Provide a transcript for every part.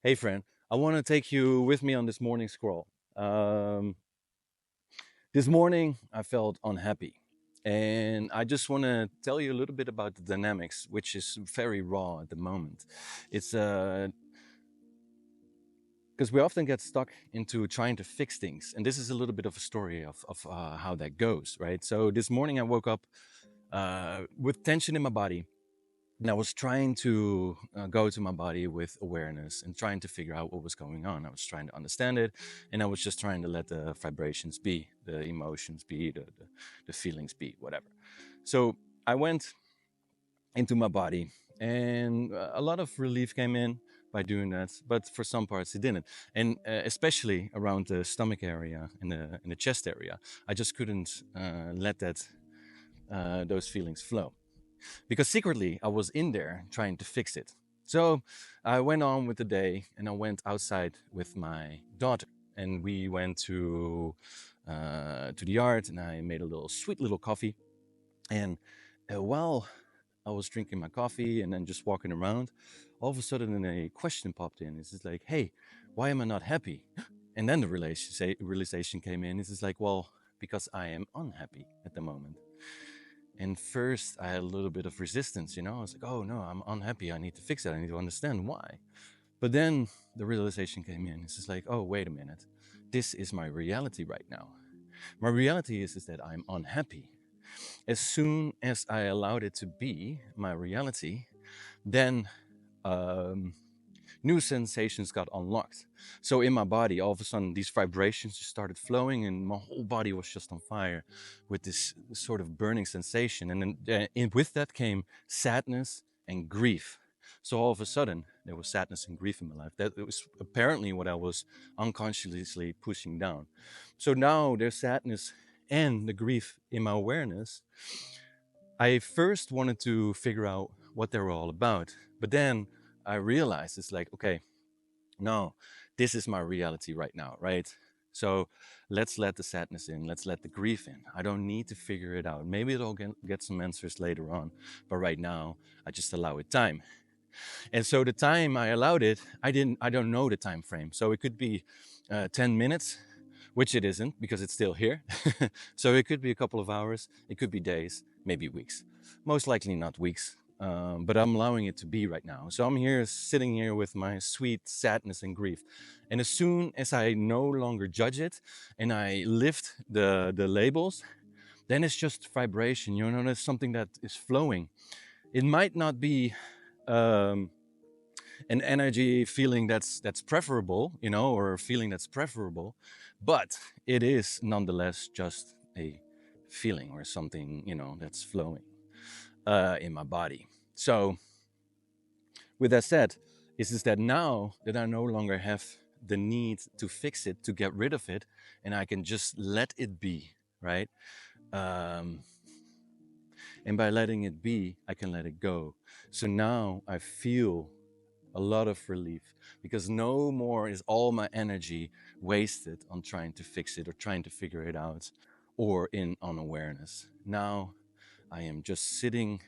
Hey friend, I want to take you with me on this morning scroll. Um, this morning I felt unhappy, and I just want to tell you a little bit about the dynamics, which is very raw at the moment. It's because we often get stuck into trying to fix things, and this is a little bit of a story of how that goes, right? So this morning I woke up with tension in my body. And I was trying to go to my body with awareness and trying to figure out what was going on. I was trying to understand it, and I was just trying to let the vibrations be, the emotions be, the feelings be, whatever. So I went into my body, and a lot of relief came in by doing that, but for some parts it didn't. And especially around the stomach area and the chest area, I just couldn't let those feelings flow because secretly I was in there trying to fix it. So I went on with the day and I went outside with my daughter and we went to the yard and I made a little sweet little coffee. And while I was drinking my coffee and then just walking around, all of a sudden a question popped in. It's just like, hey, why am I not happy? And then the realization came in. It's just like, well, because I am unhappy at the moment. And first, I had a little bit of resistance, I was like, oh no, I'm unhappy. I need to fix it. I need to understand why. But then the realization came in. It's just like, oh, wait a minute. This is my reality right now. My reality is that I'm unhappy. As soon as I allowed it to be my reality, then um, new sensations got unlocked. So in my body, all of a sudden, these vibrations just started flowing, and my whole body was just on fire with this sort of burning sensation. And then with that came sadness and grief. So all of a sudden, there was sadness and grief in my life. That it was apparently what I was unconsciously pushing down. So now there's sadness and the grief in my awareness. I first wanted to figure out what they were all about, but then I realized it's like, okay, no, this is my reality right now, right? So let's let the sadness in, let's let the grief in. I don't need to figure it out. Maybe it'll get some answers later on, but right now I just allow it time. And so the time I allowed it, I don't know the time frame. So it could be 10 minutes, which it isn't because it's still here. So it could be a couple of hours, it could be days, maybe weeks. Most likely not weeks, but I'm allowing it to be right now. So I'm here sitting here with my sweet sadness and grief. And as soon as I no longer judge it and I lift the labels, then it's just vibration. There's something that is flowing. It might not be um, an energy feeling that's preferable, or a feeling that's preferable, but it is nonetheless just a feeling or something, that's flowing in my body. So with that said, is that now that I no longer have the need to fix it, to get rid of it, and I can just let it be, right? Um, and by letting it be, I can let it go. So now I feel a lot of relief because no more is all my energy wasted on trying to fix it or trying to figure it out or in unawareness. Now I am just sitting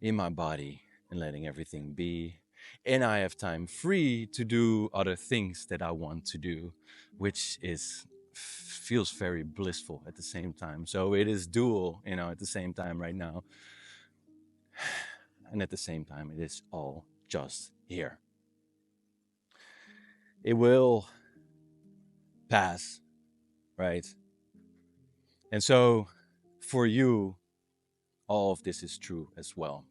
in my body and letting everything be. And I have time free to do other things that I want to do, which is feels very blissful at the same time. So it is dual, at the same time right now. And at the same time, it is all just here. It will pass, right? And so for you, all of this is true as well.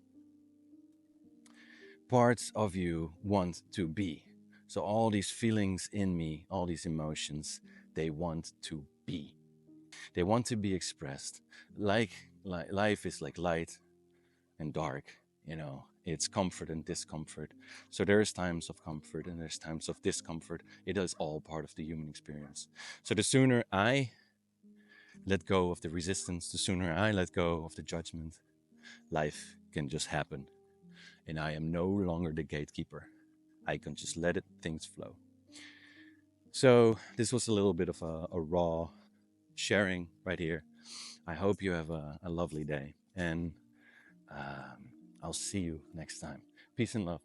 Parts of you want to be. So all these feelings in me, all these emotions, they want to be. They want to be expressed. Like life is like light and dark, it's comfort and discomfort. So there's times of comfort and there's times of discomfort. It is all part of the human experience. So the sooner I let go of the resistance, the sooner I let go of the judgment, life can just happen. And I am no longer the gatekeeper. I can just let things flow. So this was a little bit of a raw sharing right here. I hope you have a lovely day. And I'll see you next time. Peace and love.